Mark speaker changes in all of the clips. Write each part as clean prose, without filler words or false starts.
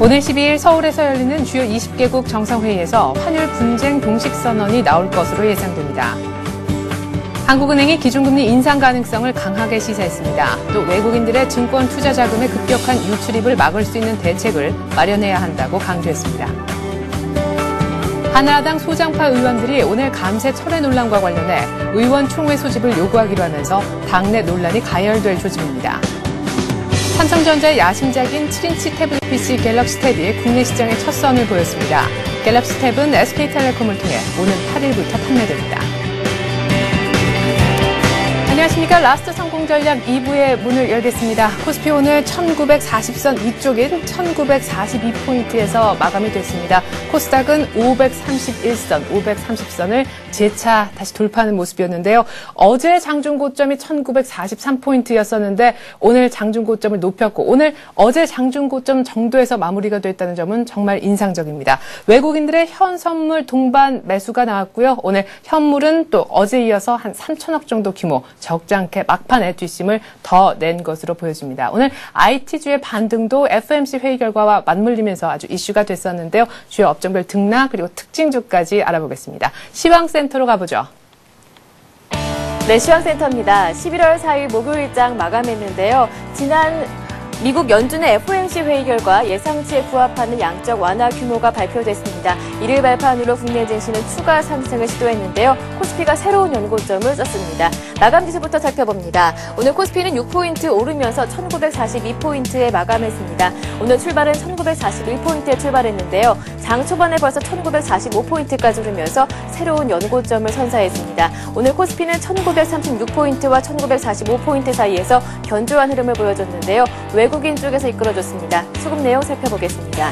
Speaker 1: 오늘 12일 서울에서 열리는 주요 20개국 정상회의에서 환율 분쟁 공식 선언이 나올 것으로 예상됩니다. 한국은행이 기준금리 인상 가능성을 강하게 시사했습니다. 또 외국인들의 증권 투자 자금의 급격한 유출입을 막을 수 있는 대책을 마련해야 한다고 강조했습니다. 한나라당 소장파 의원들이 오늘 감세 철회 논란과 관련해 의원총회 소집을 요구하기로 하면서 당내 논란이 가열될 조짐입니다. 삼성전자의 야심작인 7인치 태블릿 PC 갤럭시 탭이 국내 시장에 첫 선을 보였습니다. 갤럭시 탭은 SK텔레콤을 통해 오는 8일부터 판매됩니다. 안녕하십니까. 라스트 성공전략 2부의 문을 열겠습니다. 코스피 오늘 1940선 위쪽인 1942포인트에서 마감이 됐습니다. 코스닥은 531선, 530선을 재차 다시 돌파하는 모습이었는데요. 어제 장중 고점이 1943포인트였었는데 오늘 장중 고점을 높였고 오늘 어제 장중 고점 정도에서 마무리가 됐다는 점은 정말 인상적입니다. 외국인들의 현 선물 동반 매수가 나왔고요. 오늘 현물은 또 어제 이어서 한 3천억 정도 규모, 적지 않게 막판에 뒷심을 더 낸 것으로 보여집니다. 오늘 IT주의 반등도 FOMC 회의 결과와 맞물리면서 아주 이슈가 됐었는데요. 주요 업종별 등락 그리고 특징주까지 알아보겠습니다. 시황센터로 가보죠.
Speaker 2: 네, 시황센터입니다. 11월 4일 목요일장 마감했는데요. 지난 미국 연준의 FOMC 회의 결과 예상치에 부합하는 양적 완화 규모가 발표됐습니다. 이를 발판으로 국내 증시는 추가 상승을 시도했는데요. 코스피가 새로운 연고점을 썼습니다. 마감 지수부터 살펴봅니다. 오늘 코스피는 6포인트 오르면서 1942포인트에 마감했습니다. 오늘 출발은 1941포인트에 출발했는데요. 장 초반에 벌써 1945포인트까지 오르면서 새로운 연고점을 선사했습니다. 오늘 코스피는 1936포인트와 1945포인트 사이에서 견조한 흐름을 보여줬는데요. 외국인 쪽에서 이끌어줬습니다. 수급 내용 살펴보겠습니다.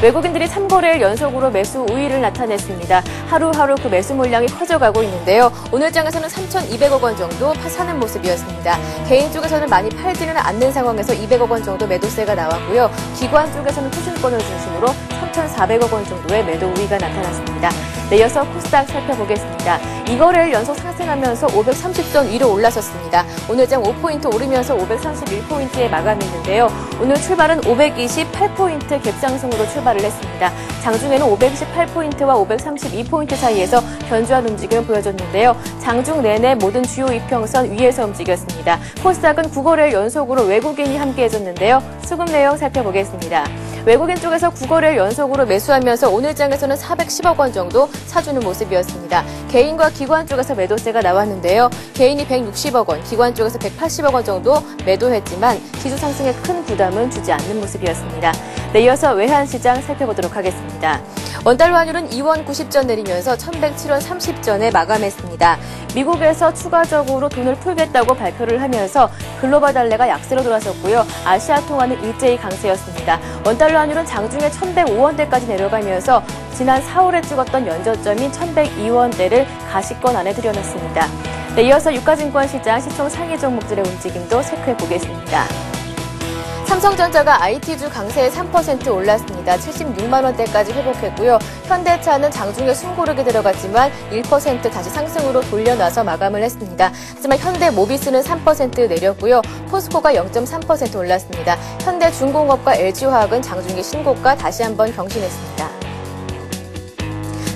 Speaker 2: 외국인들이 3거래일 연속으로 매수 우위를 나타냈습니다. 하루하루 그 매수 물량이 커져가고 있는데요. 오늘 장에서는 3,200억 원 정도 사는 모습이었습니다. 개인 쪽에서는 많이 팔지는 않는 상황에서 200억 원 정도 매도세가 나왔고요. 기관 쪽에서는 투신권을 중심으로 3,400억 원 정도의 매도 우위가 나타났습니다. 네, 이어서 코스닥 살펴보겠습니다. 2거래일 연속 상승하면서 530선 위로 올라섰습니다. 오늘 장 5포인트 오르면서 531포인트에 마감했는데요. 오늘 출발은 528포인트 갭상승으로 출발을 했습니다. 장중에는 528포인트와 532포인트 사이에서 견조한 움직임을 보여줬는데요. 장중 내내 모든 주요 이평선 위에서 움직였습니다. 코스닥은 9거래일 연속으로 외국인이 함께해줬는데요. 수급 내용 살펴보겠습니다. 외국인 쪽에서 9거래일 연속으로 매수하면서 오늘 장에서는 410억 원 정도 사주는 모습이었습니다. 개인과 기관 쪽에서 매도세가 나왔는데요. 개인이 160억 원, 기관 쪽에서 180억 원 정도 매도했지만 지수 상승에 큰 부담은 주지 않는 모습이었습니다. 네, 이어서 외환시장 살펴보도록 하겠습니다. 원달러 환율은 2원 90전 내리면서 1107원 30전에 마감했습니다. 미국에서 추가적으로 돈을 풀겠다고 발표를 하면서 글로벌 달러가 약세로 돌아섰고요. 아시아 통화는 일제히 강세였습니다. 원달러 환율은 장중에 1105원대까지 내려가면서 지난 4월에 찍었던 연저점인 1102원대를 가시권 안에 들여놨습니다. 네, 이어서 유가증권 시장 시총 상위 종목들의 움직임도 체크해 보겠습니다. 삼성전자가 IT주 강세에 3% 올랐습니다. 76만 원대까지 회복했고요. 현대차는 장중에 숨고르게 들어갔지만 1% 다시 상승으로 돌려놔서 마감을 했습니다. 하지만 현대모비스는 3% 내렸고요. 포스코가 0.3% 올랐습니다. 현대중공업과 LG화학은 장중에 신고가 다시 한번 경신했습니다.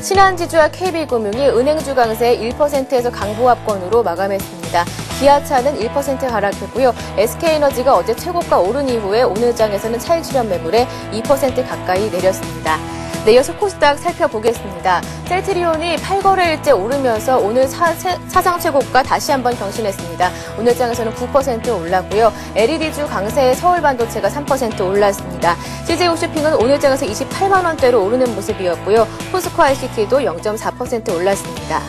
Speaker 2: 신한지주와 KB금융이 은행주 강세 1%에서 강보합권으로 마감했습니다. 기아차는 1% 하락했고요. SK에너지가 어제 최고가 오른 이후에 오늘 장에서는 차익 실현 매물에 2% 가까이 내렸습니다. 네, 이어서 코스닥 살펴보겠습니다. 셀트리온이 8거래일째 오르면서 오늘 사상 최고가 다시 한번 경신했습니다. 오늘 장에서는 9% 올랐고요. LED주 강세에 서울반도체가 3% 올랐습니다. CJ홈쇼핑은 오늘 장에서 28만 원대로 오르는 모습이었고요. 포스코 ICT도 0.4% 올랐습니다.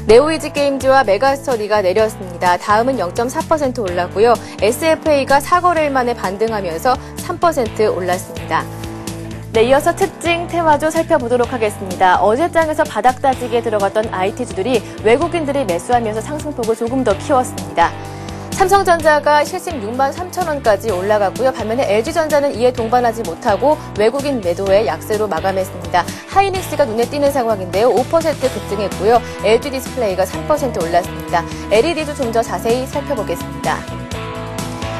Speaker 2: 네오이지게임즈와 메가스터디가 내렸습니다. 다음은 0.4% 올랐고요. SFA가 4거래일 만에 반등하면서 3% 올랐습니다. 네, 이어서 특징 테마주 살펴보도록 하겠습니다. 어제 장에서 바닥 다지기에 들어갔던 IT주들이 외국인들이 매수하면서 상승폭을 조금 더 키웠습니다. 삼성전자가 실심 6만 3천 원까지 올라갔고요. 반면에 LG전자는 이에 동반하지 못하고 외국인 매도에 약세로 마감했습니다. 하이닉스가 눈에 띄는 상황인데요. 5% 급등했고요. LG디스플레이가 3% 올랐습니다. LED주 좀 더 자세히 살펴보겠습니다.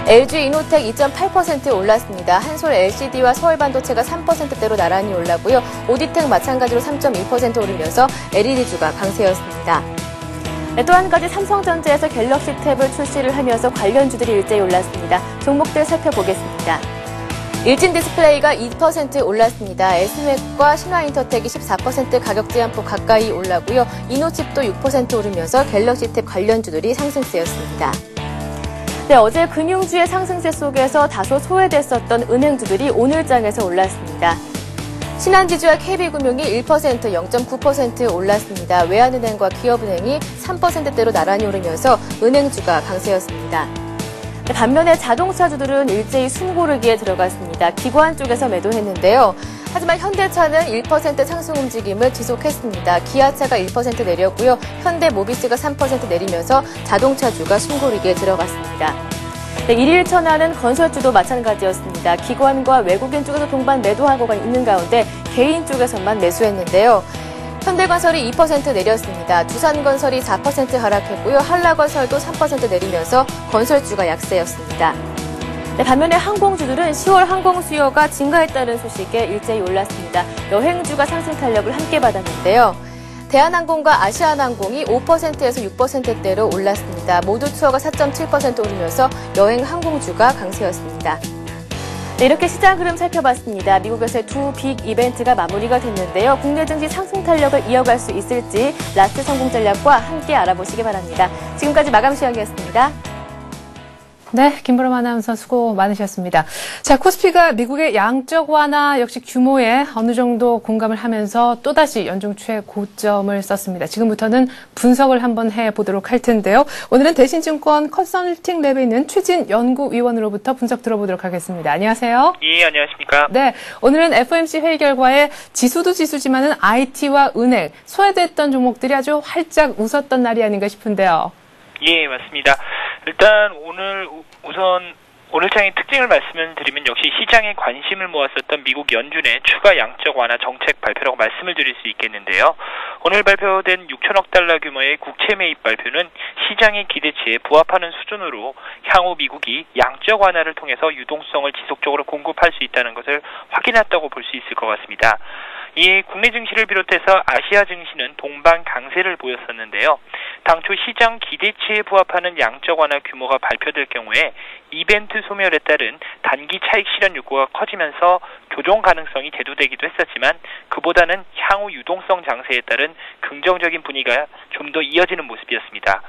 Speaker 2: LG 이노텍 2.8% 올랐습니다. 한솔 LCD와 서울반도체가 3%대로 나란히 올랐고요. 오디텍 마찬가지로 3.2% 오르면서 LED주가 강세였습니다. 또 한 가지 삼성전자에서 갤럭시 탭을 출시를 하면서 관련주들이 일제히 올랐습니다. 종목들 살펴보겠습니다. 일진디스플레이가 2% 올랐습니다. S맥과 신화인터텍이 14% 가격 제한폭 가까이 올랐고요. 이노칩도 6% 오르면서 갤럭시 탭 관련주들이 상승세였습니다. 네, 어제 금융주의 상승세 속에서 다소 소외됐었던 은행주들이 오늘 장에서 올랐습니다. 신한지주와 KB금융이 1%, 0.9% 올랐습니다. 외환은행과 기업은행이 3%대로 나란히 오르면서 은행주가 강세였습니다. 반면에 자동차주들은 일제히 숨고르기에 들어갔습니다. 기관 쪽에서 매도했는데요. 하지만 현대차는 1% 상승 움직임을 지속했습니다. 기아차가 1% 내렸고요. 현대모비스가 3% 내리면서 자동차주가 숨고르기에 들어갔습니다. 네, 일일천하는 건설주도 마찬가지였습니다. 기관과 외국인 쪽에서 동반 매도하고가 있는 가운데 개인 쪽에서만 매수했는데요. 현대건설이 2% 내렸습니다. 두산건설이 4% 하락했고요. 한라건설도 3% 내리면서 건설주가 약세였습니다. 네, 반면에 항공주들은 10월 항공 수요가 증가했다는 소식에 일제히 올랐습니다. 여행주가 상승 탄력을 함께 받았는데요. 대한항공과 아시아나항공이 5%에서 6%대로 올랐습니다. 모두 투어가 4.7% 오르면서 여행 항공주가 강세였습니다. 네, 이렇게 시장 흐름 살펴봤습니다. 미국에서의 두 빅 이벤트가 마무리가 됐는데요. 국내 증시 상승 탄력을 이어갈 수 있을지 라스트 성공 전략과 함께 알아보시기 바랍니다. 지금까지 마감 시황이었습니다.
Speaker 1: 네, 김보람 아나운서 수고 많으셨습니다. 자, 코스피가 미국의 양적 완화 역시 규모에 어느 정도 공감을 하면서 또다시 연중 최고점을 썼습니다. 지금부터는 분석을 한번 해보도록 할 텐데요. 오늘은 대신증권 컨설팅 랩에 있는 최진 연구위원으로부터 분석 들어보도록 하겠습니다. 안녕하세요.
Speaker 3: 예, 안녕하십니까.
Speaker 1: 네, 오늘은 FOMC 회의 결과에 지수도 지수지만은 IT와 은행, 소외됐던 종목들이 아주 활짝 웃었던 날이 아닌가 싶은데요.
Speaker 3: 예, 맞습니다. 일단 우선 오늘 장의 특징을 말씀을 드리면 역시 시장에 관심을 모았었던 미국 연준의 추가 양적 완화 정책 발표라고 말씀을 드릴 수 있겠는데요. 오늘 발표된 6천억 달러 규모의 국채 매입 발표는 시장의 기대치에 부합하는 수준으로 향후 미국이 양적 완화를 통해서 유동성을 지속적으로 공급할 수 있다는 것을 확인했다고 볼 수 있을 것 같습니다. 이에 국내 증시를 비롯해서 아시아 증시는 동반 강세를 보였었는데요. 당초 시장 기대치에 부합하는 양적 완화 규모가 발표될 경우에 이벤트 소멸에 따른 단기 차익 실현 욕구가 커지면서 조정 가능성이 대두되기도 했었지만 그보다는 향후 유동성 장세에 따른 긍정적인 분위기가 좀 더 이어지는 모습이었습니다.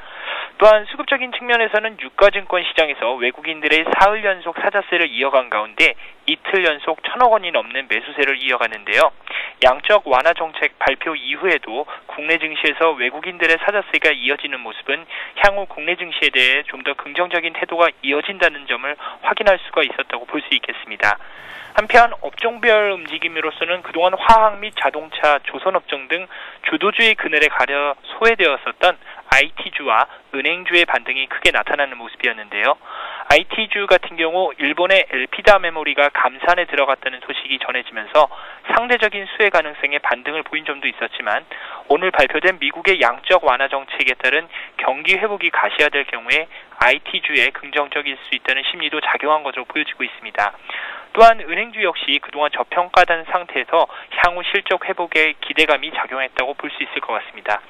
Speaker 3: 또한 수급적인 측면에서는 유가증권 시장에서 외국인들의 사흘 연속 사자세를 이어간 가운데 이틀 연속 1,000억 원이 넘는 매수세를 이어갔는데요. 양적 완화 정책 발표 이후에도 국내 증시에서 외국인들의 사자세가 이어지는 모습은 향후 국내 증시에 대해 좀 더 긍정적인 태도가 이어진다는 점을 확인할 수가 있었다고 볼 수 있겠습니다. 한편 업종별 움직임으로서는 그동안 화학 및 자동차, 조선업종 등 주도주의 그늘에 가려 소외되었었던 IT주와 은행주의 반등이 크게 나타나는 모습이었는데요. IT주 같은 경우 일본의 엘피다 메모리가 감산에 들어갔다는 소식이 전해지면서 상대적인 수혜 가능성에 반등을 보인 점도 있었지만 오늘 발표된 미국의 양적 완화 정책에 따른 경기 회복이 가시화될 경우에 IT주에 긍정적일 수 있다는 심리도 작용한 것으로 보여지고 있습니다. 또한 은행주 역시 그동안 저평가된 상태에서 향후 실적 회복에 기대감이 작용했다고 볼 수 있을 것 같습니다.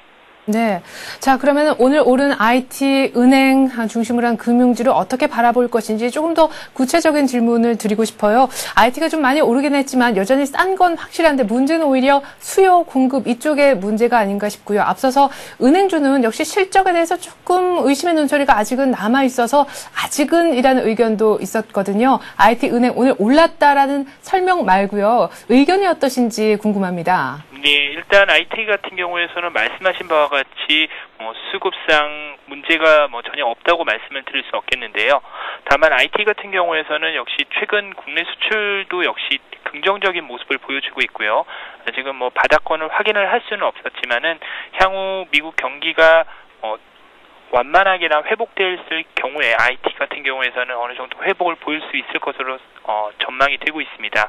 Speaker 1: 네. 자, 그러면 오늘 오른 IT, 은행 중심으로 한 금융주를 어떻게 바라볼 것인지 조금 더 구체적인 질문을 드리고 싶어요. IT가 좀 많이 오르긴 했지만 여전히 싼 건 확실한데 문제는 오히려 수요, 공급 이쪽에 문제가 아닌가 싶고요. 앞서서 은행주는 역시 실적에 대해서 조금 의심의 눈초리가 아직은 남아있어서 아직은이라는 의견도 있었거든요. IT, 은행 오늘 올랐다라는 설명 말고요. 의견이 어떠신지 궁금합니다.
Speaker 3: 네, 일단 IT 같은 경우에서는 말씀하신 바와 같이 수급상 문제가 전혀 없다고 말씀을 드릴 수 없겠는데요. 다만 IT 같은 경우에서는 역시 최근 국내 수출도 역시 긍정적인 모습을 보여주고 있고요. 지금 바닥권을 확인을 할 수는 없었지만은 향후 미국 경기가 완만하게나 회복될 경우에 IT 같은 경우에서는 어느 정도 회복을 보일 수 있을 것으로 전망이 되고 있습니다.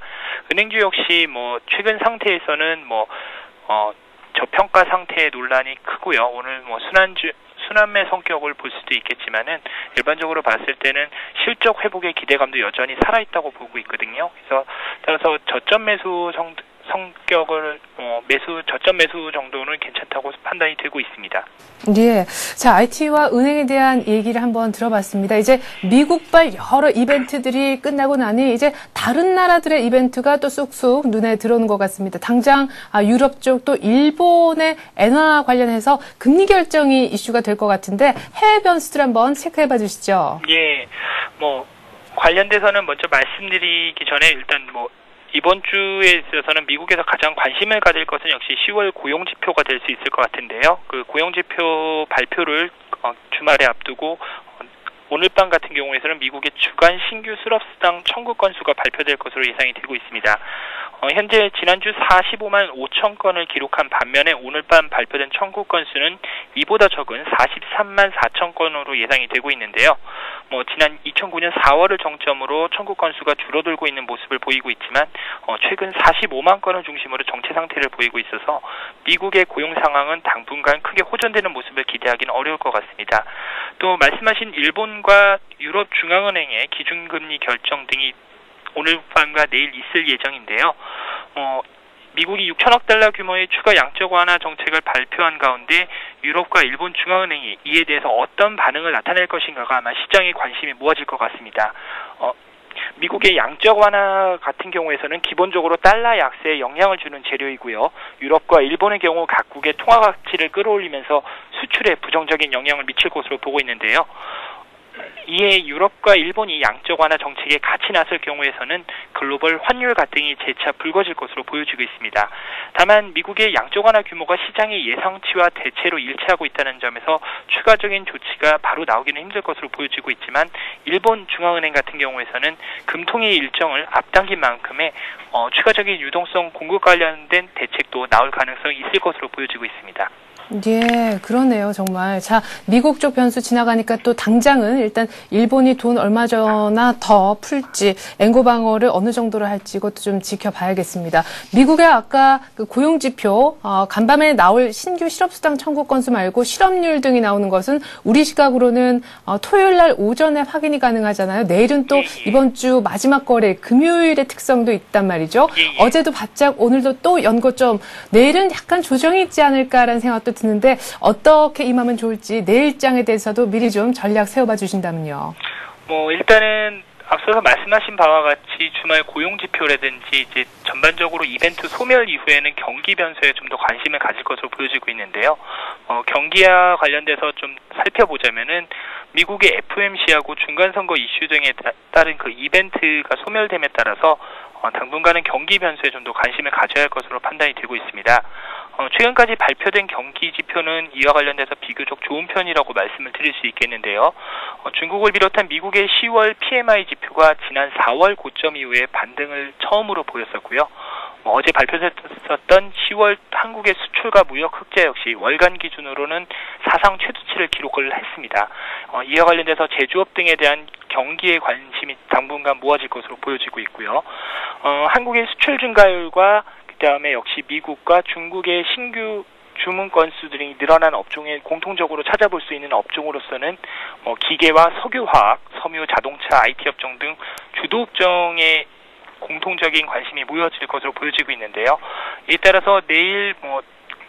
Speaker 3: 은행주 역시 최근 상태에서는 저평가 상태의 논란이 크고요. 오늘 순환매 성격을 볼 수도 있겠지만은 일반적으로 봤을 때는 실적 회복의 기대감도 여전히 살아있다고 보고 있거든요. 그래서 따라서 저점 매수 성격을 저점 매수 정도는 괜찮다고 판단이 되고 있습니다.
Speaker 1: 예. 자, IT와 은행에 대한 얘기를 한번 들어봤습니다. 이제 미국발 여러 이벤트들이 끝나고 나니 이제 다른 나라들의 이벤트가 또 쑥쑥 눈에 들어오는 것 같습니다. 당장 유럽 쪽 또 일본의 엔화 관련해서 금리 결정이 이슈가 될 것 같은데 해외 변수들 한번 체크해봐 주시죠.
Speaker 3: 예. 관련돼서는 먼저 말씀드리기 전에 일단 이번 주에 있어서는 미국에서 가장 관심을 가질 것은 역시 10월 고용지표가 될 수 있을 것 같은데요. 그 고용지표 발표를 주말에 앞두고 오늘 밤 같은 경우에는 미국의 주간 신규 실업수당 청구 건수가 발표될 것으로 예상이 되고 있습니다. 현재 지난주 45만 5천 건을 기록한 반면에 오늘 밤 발표된 청구 건수는 이보다 적은 43만 4천 건으로 예상이 되고 있는데요. 지난 2009년 4월을 정점으로 청구 건수가 줄어들고 있는 모습을 보이고 있지만 최근 45만 건을 중심으로 정체 상태를 보이고 있어서 미국의 고용 상황은 당분간 크게 호전되는 모습을 기대하기는 어려울 것 같습니다. 또 말씀하신 일본과 유럽 중앙은행의 기준금리 결정 등이 오늘 밤과 내일 있을 예정인데요. 미국이 6천억 달러 규모의 추가 양적 완화 정책을 발표한 가운데 유럽과 일본 중앙은행이 이에 대해서 어떤 반응을 나타낼 것인가가 아마 시장의 관심이 모아질 것 같습니다. 미국의 양적 완화 같은 경우에서는 기본적으로 달러 약세에 영향을 주는 재료이고요. 유럽과 일본의 경우 각국의 통화 가치를 끌어올리면서 수출에 부정적인 영향을 미칠 것으로 보고 있는데요. 이에 유럽과 일본이 양적 완화 정책에 같이 나설 경우에서는 글로벌 환율 갈등이 재차 불거질 것으로 보여지고 있습니다. 다만 미국의 양적 완화 규모가 시장의 예상치와 대체로 일치하고 있다는 점에서 추가적인 조치가 바로 나오기는 힘들 것으로 보여지고 있지만 일본 중앙은행 같은 경우에서는 금통위 일정을 앞당긴 만큼의 추가적인 유동성 공급 관련된 대책도 나올 가능성이 있을 것으로 보여지고 있습니다.
Speaker 1: 예, 그러네요, 정말. 자, 미국 쪽 변수 지나가니까 또 당장은 일단 일본이 돈 얼마 전나 더 풀지, 엔고 방어를 어느 정도로 할지 이것도 좀 지켜봐야겠습니다. 미국의 아까 그 고용지표, 간밤에 나올 신규 실업수당 청구 건수 말고 실업률 등이 나오는 것은 우리 시각으로는 토요일 날 오전에 확인이 가능하잖아요. 내일은 또 이번 주 마지막 거래, 금요일의 특성도 있단 말이죠. 어제도 바짝, 오늘도 또 연고점, 내일은 약간 조정이 있지 않을까라는 생각도 드는데 어떻게 임하면 좋을지 내일장에 대해서도 미리 좀 전략 세워봐 주신다면요.
Speaker 3: 일단은 앞서서 말씀하신 바와 같이 주말 고용지표라든지 이제 전반적으로 이벤트 소멸 이후에는 경기 변수에 좀 더 관심을 가질 것으로 보여지고 있는데요. 경기와 관련돼서 좀 살펴보자면은 미국의 FOMC하고 중간선거 이슈 등에 따른 그 이벤트가 소멸됨에 따라서 당분간은 경기 변수에 좀 더 관심을 가져야 할 것으로 판단이 되고 있습니다. 최근까지 발표된 경기 지표는 이와 관련돼서 비교적 좋은 편이라고 말씀을 드릴 수 있겠는데요. 중국을 비롯한 미국의 10월 PMI 지표가 지난 4월 고점 이후에 반등을 처음으로 보였었고요. 어제 발표됐었던 10월 한국의 수출과 무역 흑자 역시 월간 기준으로는 사상 최저치를 기록을 했습니다. 이와 관련돼서 제조업 등에 대한 경기에 관심이 당분간 모아질 것으로 보여지고 있고요. 한국의 수출 증가율과 그다음에 역시 미국과 중국의 신규 주문 건수들이 늘어난 업종에 공통적으로 찾아볼 수 있는 업종으로서는 기계와 석유화학, 섬유, 자동차, IT 업종 등 주도 업종에 공통적인 관심이 모여질 것으로 보여지고 있는데요. 이에 따라서 내일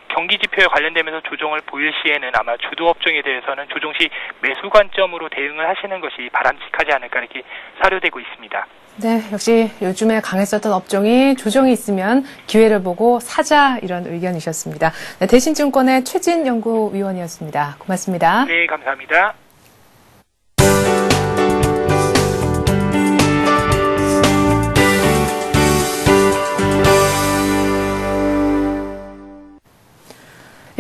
Speaker 3: 경기 지표에 관련되면서 조정을 보일 시에는 아마 주도 업종에 대해서는 조정 시 매수 관점으로 대응을 하시는 것이 바람직하지 않을까 이렇게 사료되고 있습니다.
Speaker 1: 네, 역시 요즘에 강했었던 업종이 조정이 있으면 기회를 보고 사자 이런 의견이셨습니다. 네, 대신증권의 최진 연구위원이었습니다. 고맙습니다.
Speaker 3: 네, 감사합니다.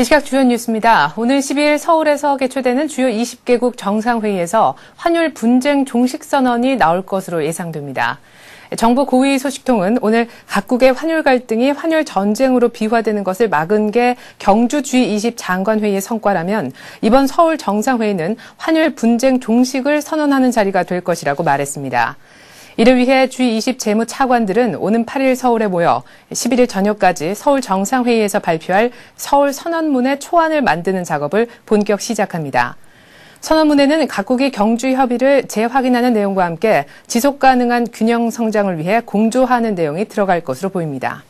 Speaker 1: 이 시각 주요 뉴스입니다. 오늘 10일 서울에서 개최되는 주요 20개국 정상회의에서 환율 분쟁 종식 선언이 나올 것으로 예상됩니다. 정부 고위 소식통은 오늘 각국의 환율 갈등이 환율 전쟁으로 비화되는 것을 막은 게 경주 G20 장관회의의 성과라면 이번 서울 정상회의는 환율 분쟁 종식을 선언하는 자리가 될 것이라고 말했습니다. 이를 위해 G20 재무 차관들은 오는 8일 서울에 모여 11일 저녁까지 서울 정상회의에서 발표할 서울 선언문의 초안을 만드는 작업을 본격 시작합니다. 선언문에는 각국이 경주 협의를 재확인하는 내용과 함께 지속 가능한 균형 성장을 위해 공조하는 내용이 들어갈 것으로 보입니다.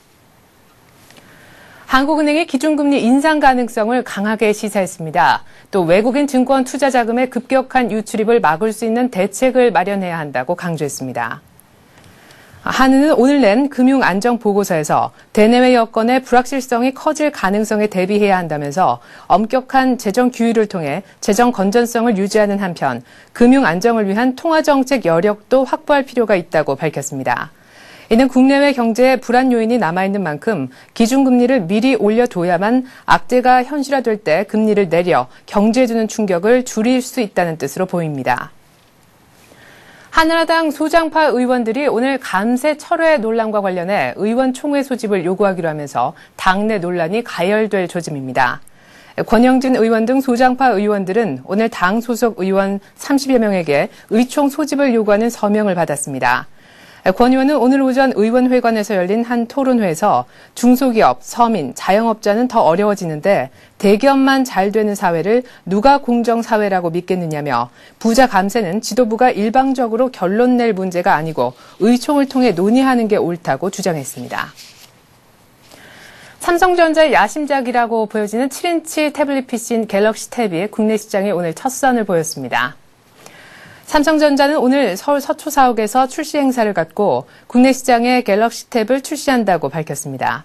Speaker 1: 한국은행이 기준금리 인상 가능성을 강하게 시사했습니다. 또 외국인 증권 투자 자금의 급격한 유출입을 막을 수 있는 대책을 마련해야 한다고 강조했습니다. 한은은 오늘 낸 금융안정보고서에서 대내외 여건의 불확실성이 커질 가능성에 대비해야 한다면서 엄격한 재정 규율을 통해 재정 건전성을 유지하는 한편 금융 안정을 위한 통화정책 여력도 확보할 필요가 있다고 밝혔습니다. 이는 국내외 경제에 불안 요인이 남아있는 만큼 기준금리를 미리 올려둬야만 악재가 현실화될 때 금리를 내려 경제에 주는 충격을 줄일 수 있다는 뜻으로 보입니다. 한나라당 소장파 의원들이 오늘 감세 철회 논란과 관련해 의원총회 소집을 요구하기로 하면서 당내 논란이 가열될 조짐입니다. 권영진 의원 등 소장파 의원들은 오늘 당 소속 의원 30여 명에게 의총 소집을 요구하는 서명을 받았습니다. 권 의원은 오늘 오전 의원회관에서 열린 한 토론회에서 중소기업, 서민, 자영업자는 더 어려워지는데 대기업만 잘 되는 사회를 누가 공정사회라고 믿겠느냐며 부자 감세는 지도부가 일방적으로 결론 낼 문제가 아니고 의총을 통해 논의하는 게 옳다고 주장했습니다. 삼성전자의 야심작이라고 보여지는 7인치 태블릿 PC인 갤럭시 탭이 국내 시장에 오늘 첫 선을 보였습니다. 삼성전자는 오늘 서울 서초사옥에서 출시 행사를 갖고 국내 시장에 갤럭시 탭을 출시한다고 밝혔습니다.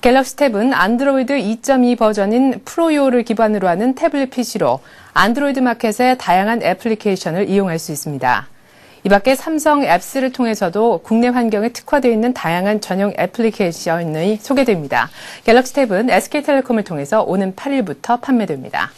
Speaker 1: 갤럭시 탭은 안드로이드 2.2 버전인 프로요를 기반으로 하는 태블릿 PC로 안드로이드 마켓의 다양한 애플리케이션을 이용할 수 있습니다. 이 밖에 삼성 앱스를 통해서도 국내 환경에 특화되어 있는 다양한 전용 애플리케이션이 소개됩니다. 갤럭시 탭은 SK텔레콤을 통해서 오는 8일부터 판매됩니다.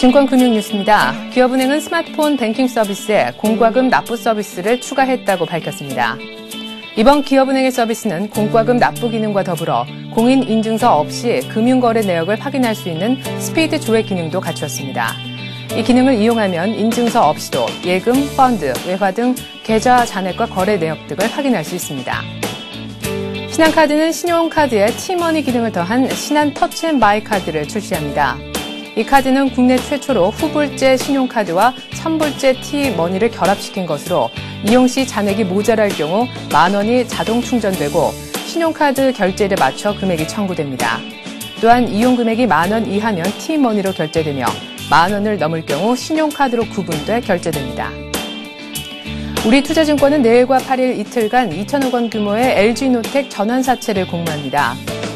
Speaker 1: 증권금융뉴스입니다. 기업은행은 스마트폰 뱅킹 서비스에 공과금 납부 서비스를 추가했다고 밝혔습니다. 이번 기업은행의 서비스는 공과금 납부 기능과 더불어 공인인증서 없이 금융거래 내역을 확인할 수 있는 스피드 조회 기능도 갖추었습니다. 이 기능을 이용하면 인증서 없이도 예금, 펀드, 외화 등 계좌 잔액과 거래 내역 등을 확인할 수 있습니다. 신한카드는 신용카드에 T머니 기능을 더한 신한 터치앤바이 카드를 출시합니다. 이 카드는 국내 최초로 후불제 신용카드와 천불제 T머니를 결합시킨 것으로 이용 시 잔액이 모자랄 경우 10,000원이 자동 충전되고 신용카드 결제일에 맞춰 금액이 청구됩니다. 또한 이용 금액이 10,000원 이하면 T머니로 결제되며 10,000원을 넘을 경우 신용카드로 구분돼 결제됩니다. 우리투자증권은 내일과 8일 이틀간 2천억 원 규모의 LG노텍 전환사채를 공모합니다.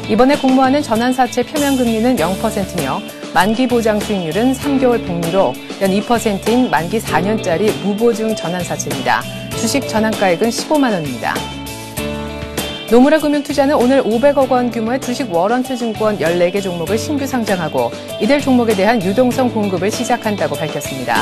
Speaker 1: 이번에 공모하는 전환사채 표면금리는 0%며 만기 보장 수익률은 3개월 복리로 연 2%인 만기 4년짜리 무보증 전환사채입니다. 주식 전환가액은 15만 원입니다. 노무라 금융투자는 오늘 500억 원 규모의 주식 워런트 증권 14개 종목을 신규 상장하고 이들 종목에 대한 유동성 공급을 시작한다고 밝혔습니다.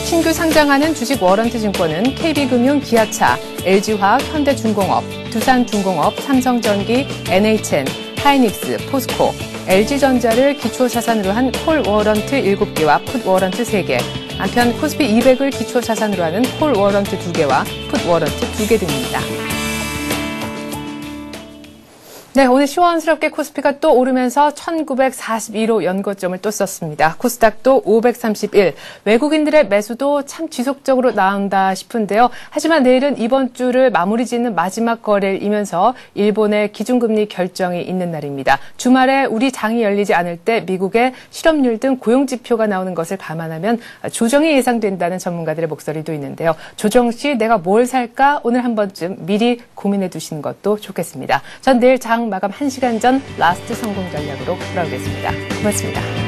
Speaker 1: 신규 상장하는 주식 워런트 증권은 KB금융, 기아차, LG화학, 현대중공업, 두산중공업, 삼성전기, NHN, 하이닉스, 포스코, LG전자를 기초자산으로 한 콜 워런트 7개와 풋 워런트 3개, 한편 코스피 200을 기초자산으로 하는 콜 워런트 2개와 풋 워런트 2개 등입니다. 네, 오늘 시원스럽게 코스피가 또 오르면서 1942로 연고점을 또 썼습니다. 코스닥도 531. 외국인들의 매수도 참 지속적으로 나온다 싶은데요. 하지만 내일은 이번 주를 마무리 짓는 마지막 거래이면서 일본의 기준금리 결정이 있는 날입니다. 주말에 우리 장이 열리지 않을 때 미국의 실업률 등 고용지표가 나오는 것을 감안하면 조정이 예상된다는 전문가들의 목소리도 있는데요. 조정 시 내가 뭘 살까 오늘 한 번쯤 미리 고민해 두시는 것도 좋겠습니다. 전 내일 장 마감 1시간 전 라스트 성공 전략으로 돌아오겠습니다. 고맙습니다.